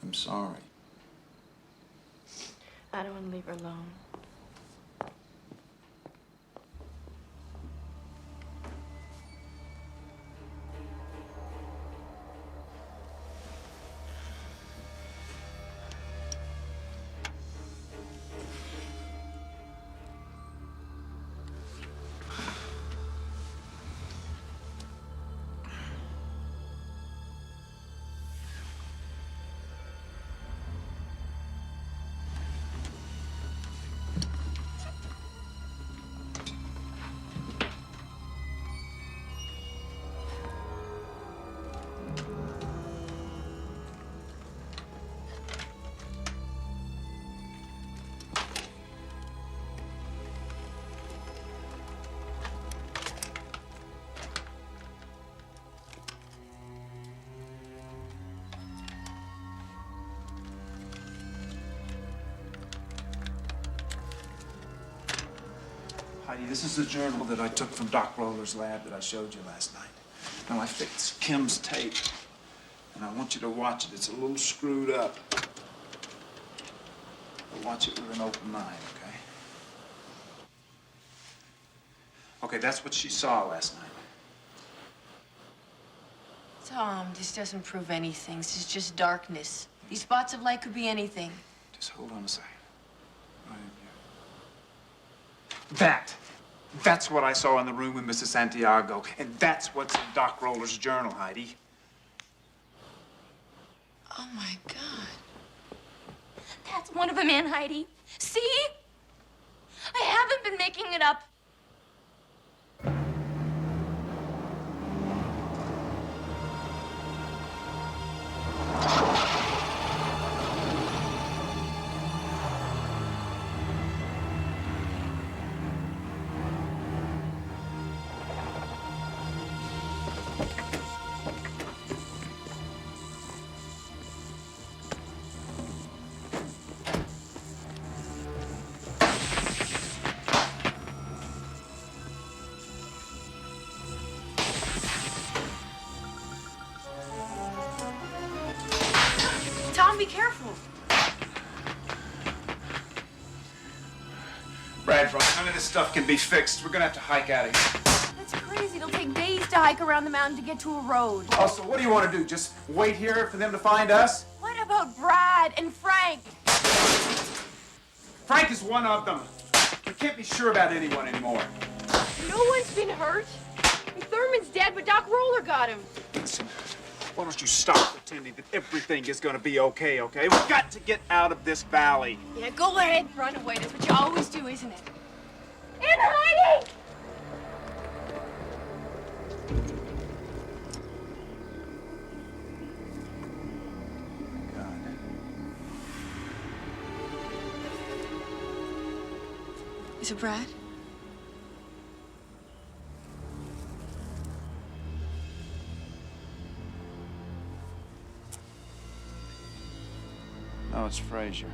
Speaker 3: I'm sorry.
Speaker 5: I don't want to leave her alone.
Speaker 6: Heidi, this is the journal that I took from Doc Roller's lab that I showed you last night. Now, I fixed Kim's tape, and I want you to watch it. It's a little screwed up. But watch it with an open mind, okay? Okay, that's what she saw last night.
Speaker 5: Tom, this doesn't prove anything. This is just darkness. These spots of light could be anything.
Speaker 6: Just hold on a second. Right here. That's what I saw in the room with Mrs. Santiago. And that's what's in Doc Roller's journal, Heidi.
Speaker 5: Oh, my God.
Speaker 9: That's one of them, Aunt Heidi. See? I haven't been making it up.
Speaker 5: Tom, be careful.
Speaker 6: Bradford, none of this stuff can be fixed. We're gonna have to hike out of here.
Speaker 9: That's crazy. It'll take days to hike around the mountain to get to a road.
Speaker 6: Also, what do you want to do? Just wait here for them to find us?
Speaker 9: What about Brad and Frank?
Speaker 6: Frank is one of them. We can't be sure about anyone anymore.
Speaker 9: No one's been hurt. Thurman's dead, but Doc Roller got him.
Speaker 6: Listen, why don't you stop pretending that everything is gonna be okay, okay? We've got to get out of this valley.
Speaker 9: Yeah, go ahead and run away. That's what you always do, isn't it? Aunt Heidi!
Speaker 5: Is it Brad?
Speaker 6: No, it's Frazier.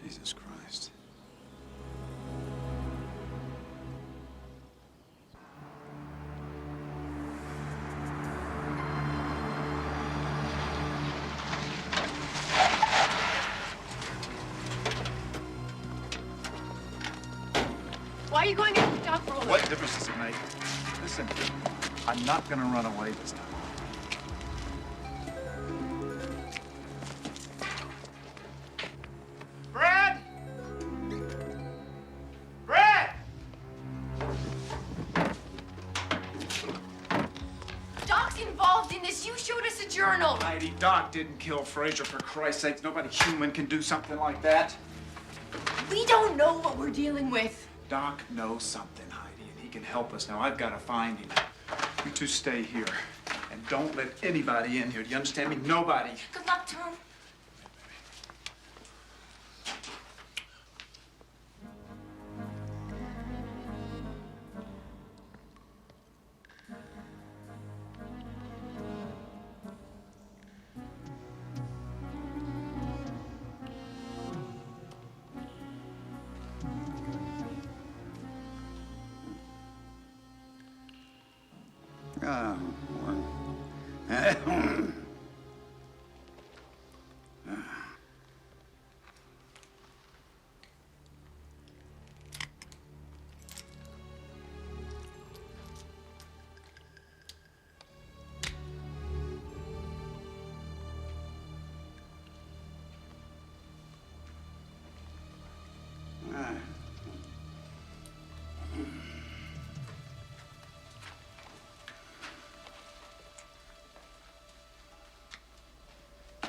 Speaker 6: Jesus Christ.
Speaker 9: Why are you going after Doc Roller?
Speaker 6: What difference does it make? Listen, I'm not gonna run away this time. Brad! Brad!
Speaker 9: Doc's involved in this. You showed us a journal.
Speaker 6: Heidi, Doc didn't kill Frazier, for Christ's sake. Nobody human can do something like that.
Speaker 9: We don't know what we're dealing with.
Speaker 6: Doc knows something, Heidi, and he can help us. Now, I've got to find him. You two stay here, and don't let anybody in here. Do you understand me? Nobody.
Speaker 9: Good luck, Tom.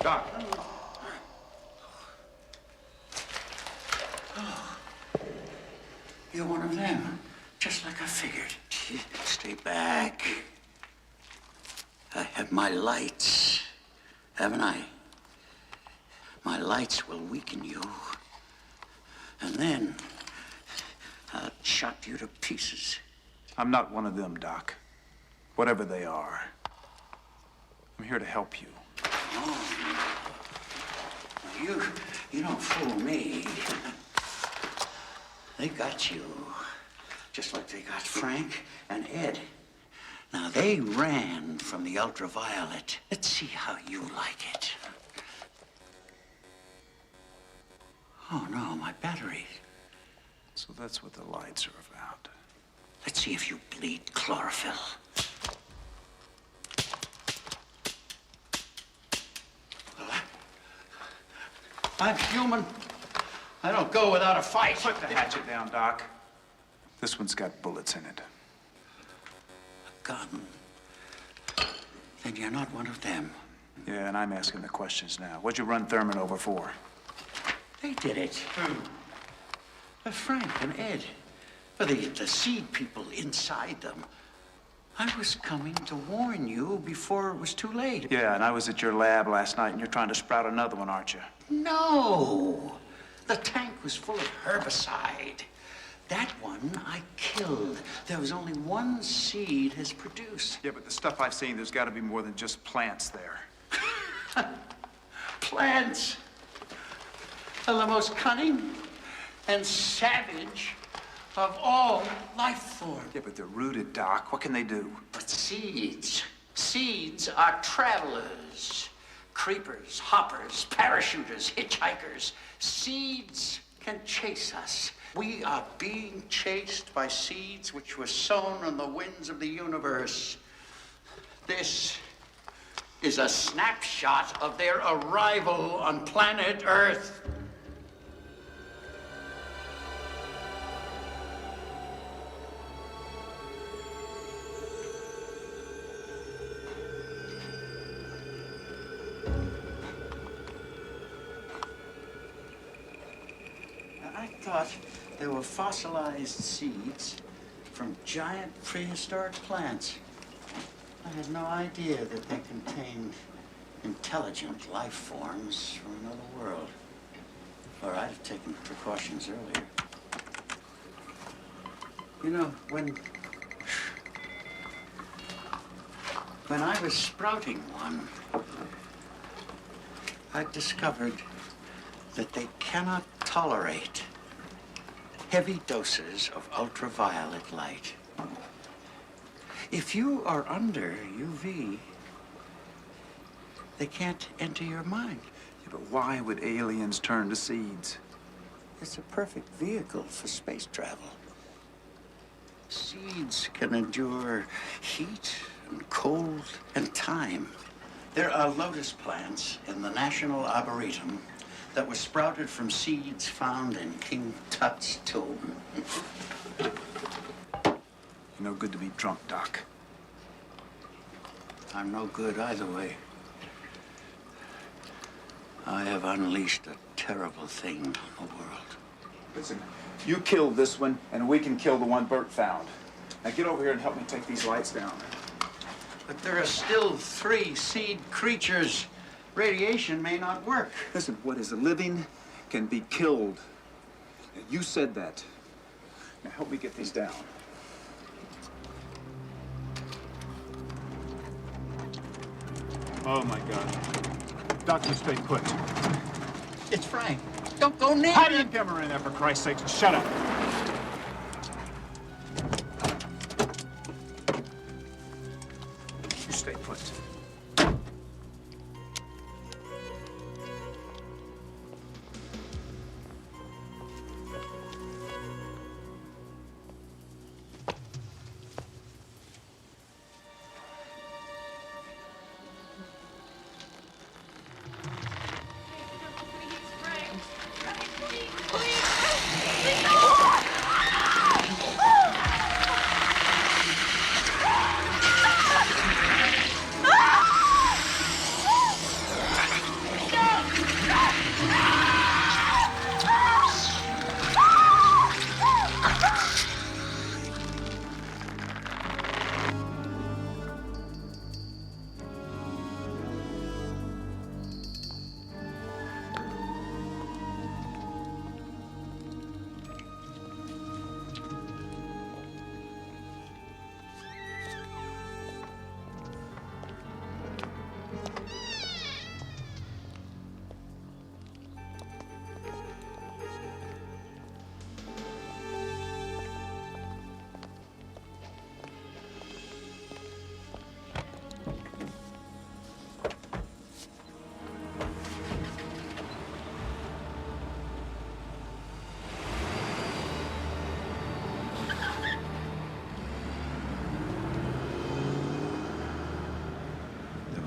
Speaker 6: Doc.
Speaker 2: You're one of them, just like I figured. Stay back. I have my lights, haven't I? My lights will weaken you. And then I'll chop you to pieces.
Speaker 6: I'm not one of them, Doc. Whatever they are. I'm here to help you.
Speaker 2: Oh. You don't fool me. They got you, just like they got Frank and Ed. Now, they ran from the ultraviolet. Let's see how you like it. Oh, no, my batteries.
Speaker 6: So that's what the lights are about.
Speaker 2: Let's see if you bleed chlorophyll. I'm human. I don't go without a fight.
Speaker 6: Put the hatchet down, Doc. This one's got bullets in it.
Speaker 2: A gun? Then you're not one of them.
Speaker 6: Yeah, and I'm asking the questions now. What'd you run Thurman over for?
Speaker 2: They did it. Who? Frank and Ed. For the seed people inside them. I was coming to warn you before it was too late.
Speaker 6: Yeah, and I was at your lab last night, and you're trying to sprout another one, aren't you?
Speaker 2: No. The tank was full of herbicide. That one I killed. There was only one seed has produced.
Speaker 6: Yeah, but the stuff I've seen, there's got to be more than just plants there.
Speaker 2: Plants are the most cunning and savage of all life forms.
Speaker 6: Yeah, but they're rooted, Doc. What can they do?
Speaker 2: But seeds are travelers. Creepers, hoppers, parachuters, hitchhikers. Seeds can chase us. We are being chased by seeds which were sown on the winds of the universe. This is a snapshot of their arrival on planet Earth. I thought they were fossilized seeds from giant prehistoric plants. I had no idea that they contained intelligent life forms from another world. Or I'd have taken precautions earlier. You know, when I was sprouting one, I discovered that they cannot tolerate heavy doses of ultraviolet light. If you are under UV, they can't enter your mind.
Speaker 6: Yeah, but why would aliens turn to seeds?
Speaker 2: It's a perfect vehicle for space travel. Seeds can endure heat and cold and time. There are lotus plants in the National Arboretum that were sprouted from seeds found in King Tut's tomb.
Speaker 6: You're no good to be drunk, Doc.
Speaker 2: I'm no good either way. I have unleashed a terrible thing on the world.
Speaker 6: Listen, you killed this one, and we can kill the one Bert found. Now get over here and help me take these lights down.
Speaker 2: But there are still 3 seed creatures. Radiation may not work.
Speaker 6: Listen, what is living can be killed. Now, you said that. Now help me get these down.
Speaker 16: Oh, my God. Doctor, stay put.
Speaker 2: It's Frank. Don't go near
Speaker 16: How do you get her in there, for Christ's sake? Shut up.
Speaker 6: You stay put.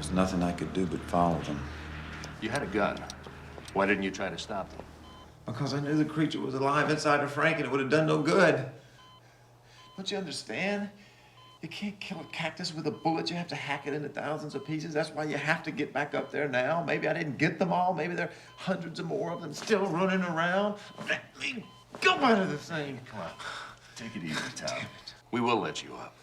Speaker 3: There's nothing I could do but follow them.
Speaker 4: You had a gun. Why didn't you try to stop them?
Speaker 17: Because I knew the creature was alive inside of Frank and it would have done no good. Don't you understand? You can't kill a cactus with a bullet. You have to hack it into thousands of pieces. That's why you have to get back up there now. Maybe I didn't get them all. Maybe there are hundreds of more of them still running around. Let me go out of the thing.
Speaker 4: Come on. Take it easy, Tom. We will let you up.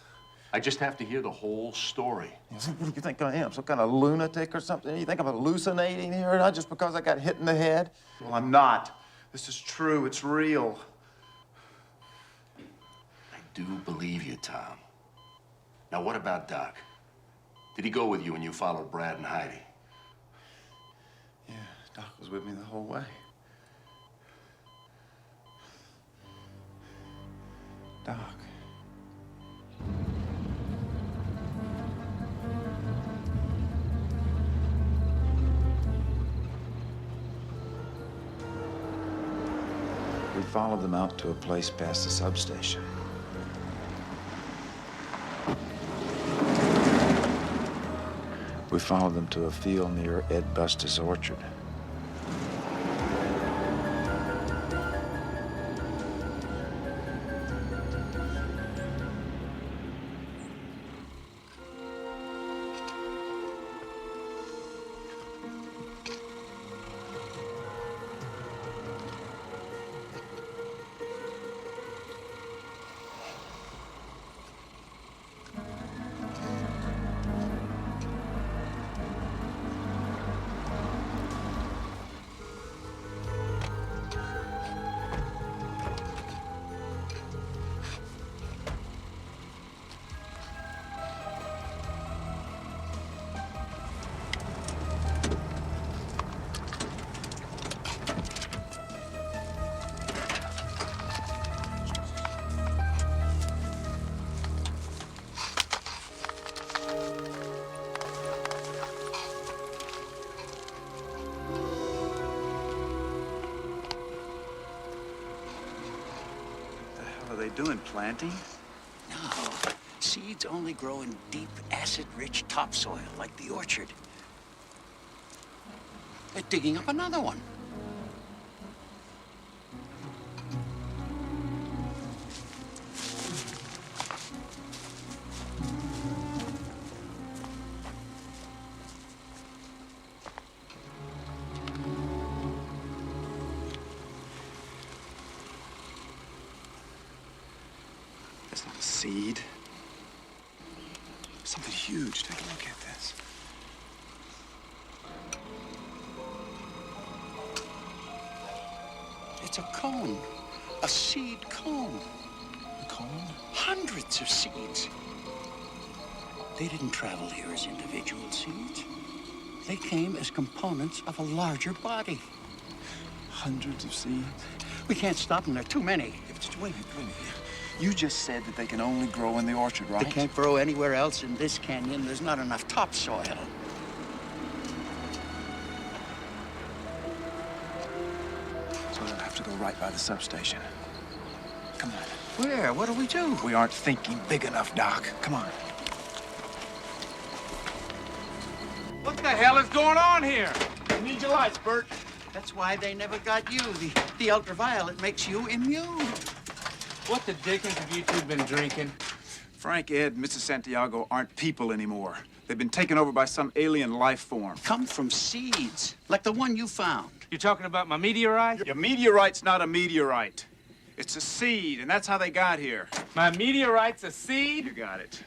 Speaker 4: I just have to hear the whole story.
Speaker 17: What do you think I am? Some kind of lunatic or something? You think I'm hallucinating here, not just because I got hit in the head? Well, I'm not. This is true. It's real.
Speaker 4: I do believe you, Tom. Now, what about Doc? Did he go with you when you followed Brad and Heidi?
Speaker 17: Yeah, Doc was with me the whole way. Doc.
Speaker 3: We followed them out to a place past the substation. We followed them to a field near Ed Buster's orchard.
Speaker 6: What are they doing, planting?
Speaker 2: No. Seeds only grow in deep, acid-rich topsoil, like the orchard. They're digging up another one.
Speaker 6: That's not a seed. Something huge. Take a look at this.
Speaker 2: It's a cone. A seed cone.
Speaker 6: A cone?
Speaker 2: Hundreds of seeds. They didn't travel here as individual seeds. They came as components of a larger body.
Speaker 6: Hundreds of seeds?
Speaker 2: We can't stop them. There are too many.
Speaker 6: Just wait a minute. You just said that they can only grow in the orchard, right?
Speaker 2: They can't grow anywhere else in this canyon. There's not enough topsoil.
Speaker 6: So they'll have to go right by the substation. Come on.
Speaker 2: Where? What do we do?
Speaker 6: We aren't thinking big enough, Doc. Come on.
Speaker 14: What the hell is going on here?
Speaker 2: I need your lights, Bert. That's why they never got you. The ultraviolet makes you immune.
Speaker 14: What the dickens have you two been drinking?
Speaker 6: Frank, Ed, Mrs. Santiago aren't people anymore. They've been taken over by some alien life form.
Speaker 2: Come from seeds, like the one you found.
Speaker 14: You're talking about my meteorite?
Speaker 6: Your meteorite's not a meteorite. It's a seed, and that's how they got here.
Speaker 14: My meteorite's a seed?
Speaker 6: You got it.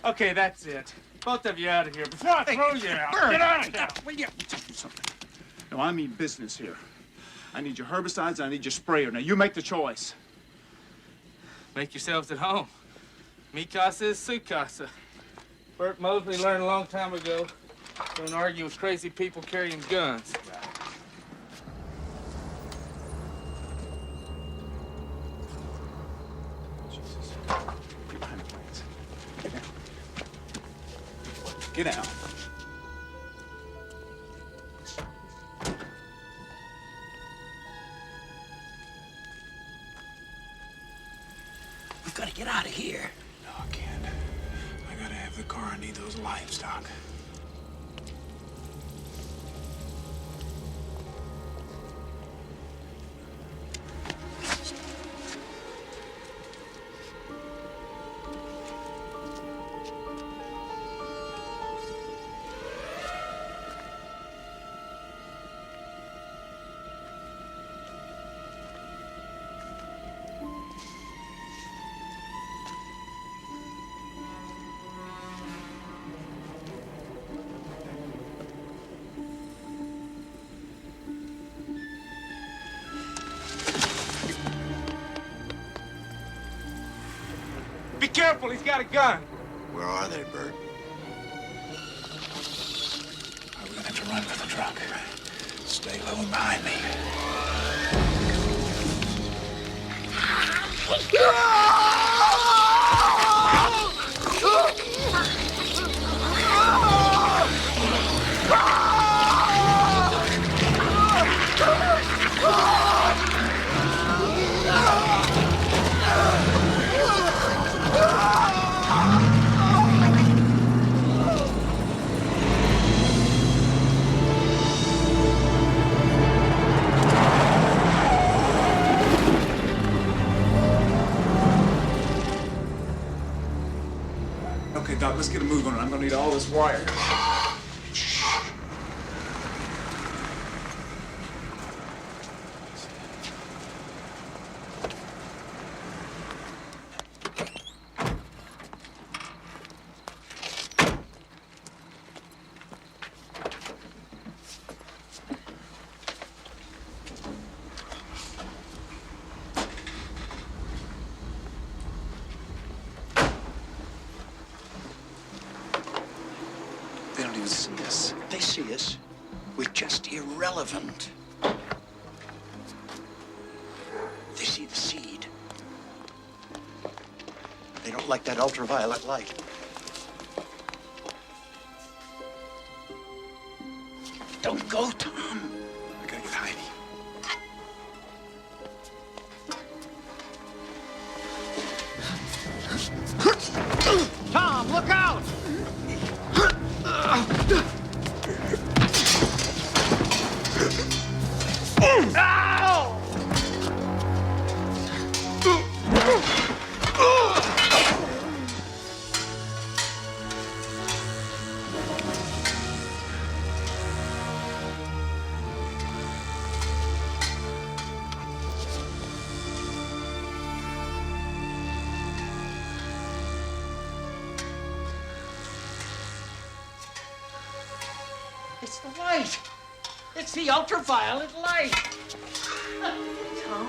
Speaker 14: Okay, that's it. Both of you out of here before I throw you out. Get out of here!
Speaker 6: Will you tell me something? No, I mean business here. I need your herbicides, and I need your sprayer. Now, you make the choice.
Speaker 14: Make yourselves at home. Mi casa is su casa. Bert Mosley learned a long time ago. Don't argue with crazy people carrying guns.
Speaker 6: Jesus. Get behind the plants. Get down. Get down.
Speaker 2: We've got to get out of here.
Speaker 6: No, I can't. I gotta have
Speaker 3: Drive the car. I need those lights, Doc.
Speaker 14: Be careful, he's got a gun.
Speaker 2: Where are they, Bert?
Speaker 3: We're gonna have to run with the truck. Stay low and behind me.
Speaker 16: Okay, Doc, let's get a move on it. I'm gonna need all this wire.
Speaker 2: They don't even see us. They see us. We're just irrelevant. They see the seed. They don't like that ultraviolet light. Don't go, Tom.
Speaker 3: I gotta get Heidi.
Speaker 2: Tom, look out! It's the light. It's the ultraviolet light. Tom?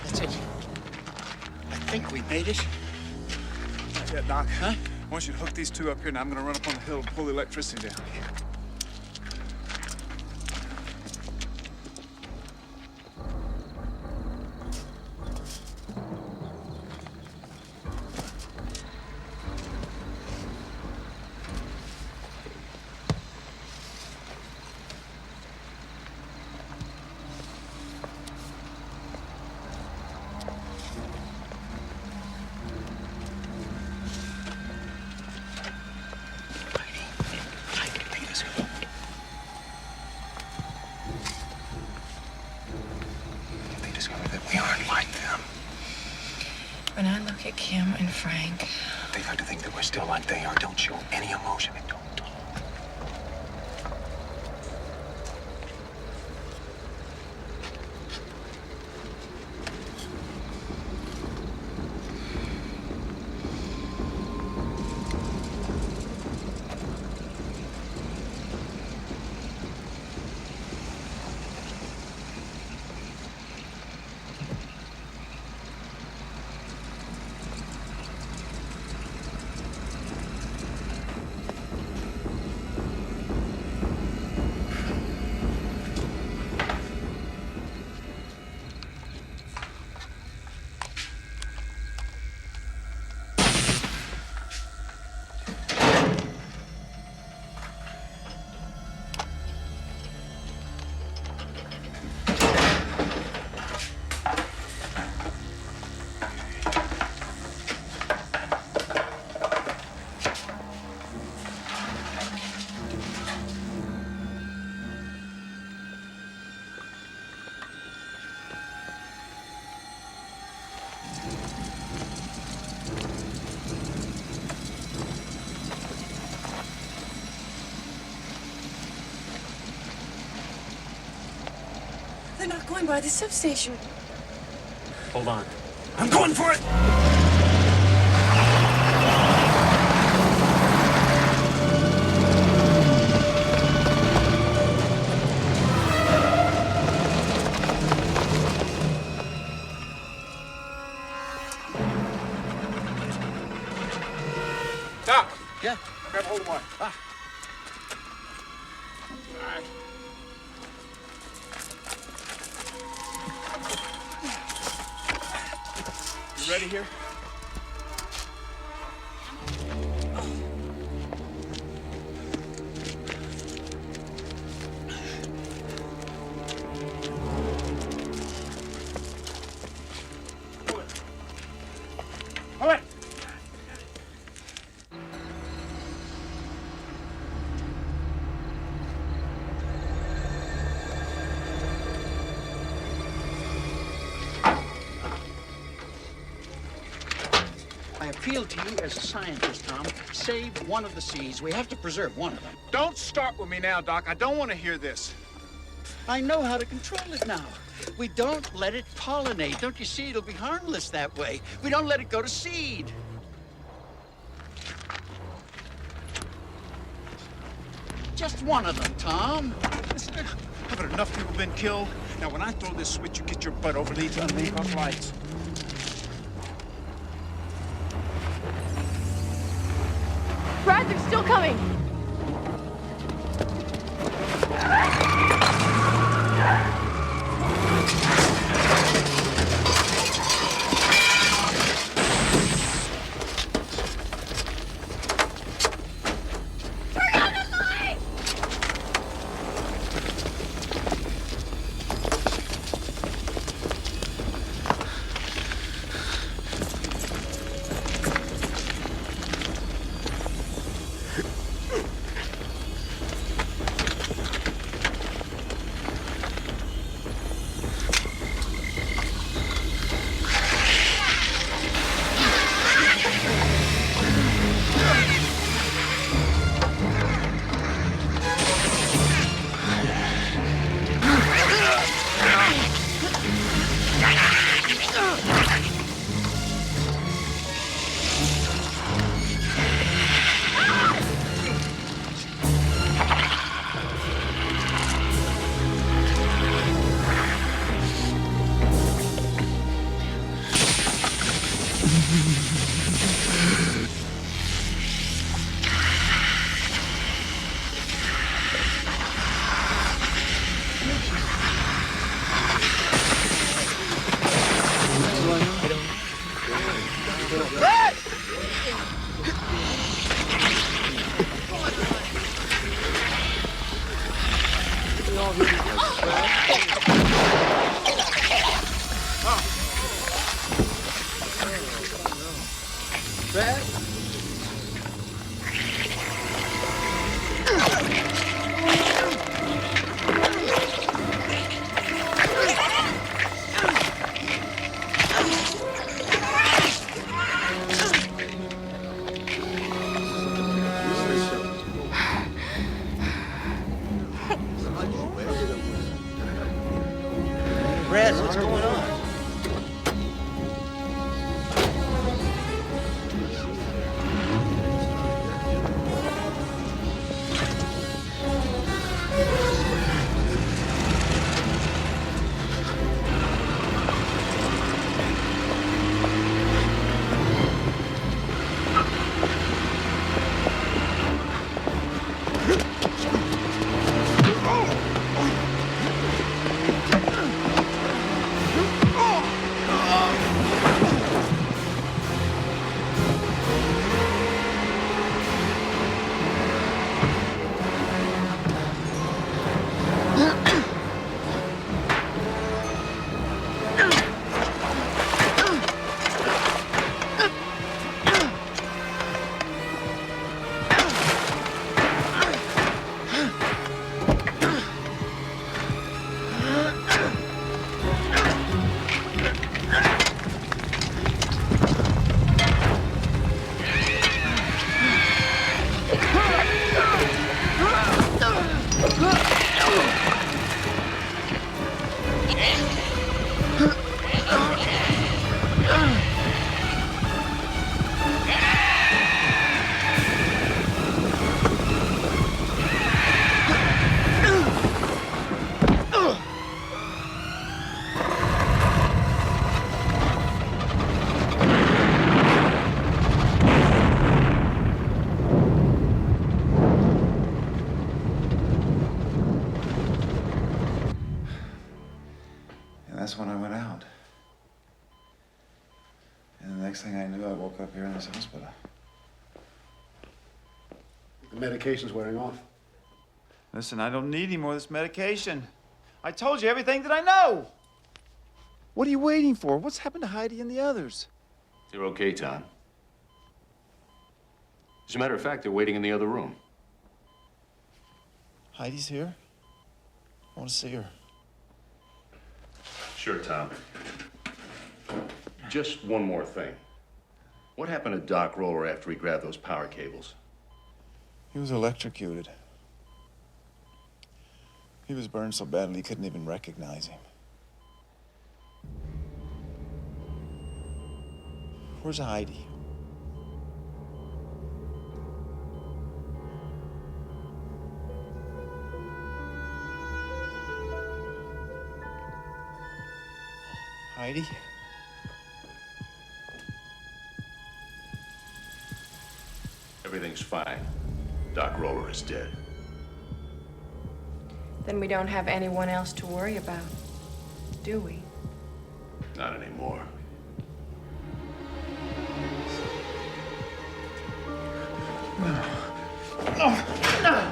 Speaker 2: That's it. I think we made it.
Speaker 16: Not yet, Doc. Huh? I want you to hook these two up here, and I'm gonna run up on the hill and pull the electricity down.
Speaker 5: When I look at Kim and Frank,
Speaker 12: They got to think that we're still like they are. Don't show any emotion and don't talk.
Speaker 5: they're not going by the substation.
Speaker 8: Hold on.
Speaker 12: I'm going for it!
Speaker 6: Doc!
Speaker 2: Yeah?
Speaker 6: Grab hold of one.
Speaker 2: Ah.
Speaker 6: All right. You ready here? Hold it!
Speaker 2: I appeal to you as a scientist, Tom. Save one of the seeds. We have to preserve one of them.
Speaker 6: Don't start with me now, Doc. I don't want to hear this.
Speaker 2: I know how to control it now. We don't let it pollinate. Don't you see? It'll be harmless that way. We don't let it go to seed. Just one of them, Tom.
Speaker 6: Listen, haven't enough people been killed? Now, when I throw this switch, you get your butt over these underneath those lights.
Speaker 5: Brad, they're still coming.
Speaker 3: next thing I knew, I woke up here in this hospital.
Speaker 18: The medication's wearing off.
Speaker 6: Listen, I don't need any more of this medication. I told you everything that I know. What are you waiting for? What's happened to Heidi and the others?
Speaker 4: They're okay, Tom. As a matter of fact, they're waiting in the other room.
Speaker 17: Heidi's here? I want to see her.
Speaker 4: Sure, Tom. Just one more thing. What happened to Doc Roller after he grabbed those power cables?
Speaker 3: He was electrocuted. He was burned so badly he couldn't even recognize him.
Speaker 17: Where's Heidi? Heidi?
Speaker 4: Everything's fine. Doc Roller is dead.
Speaker 5: Then we don't have anyone else to worry about, do we?
Speaker 4: Not anymore.
Speaker 17: No.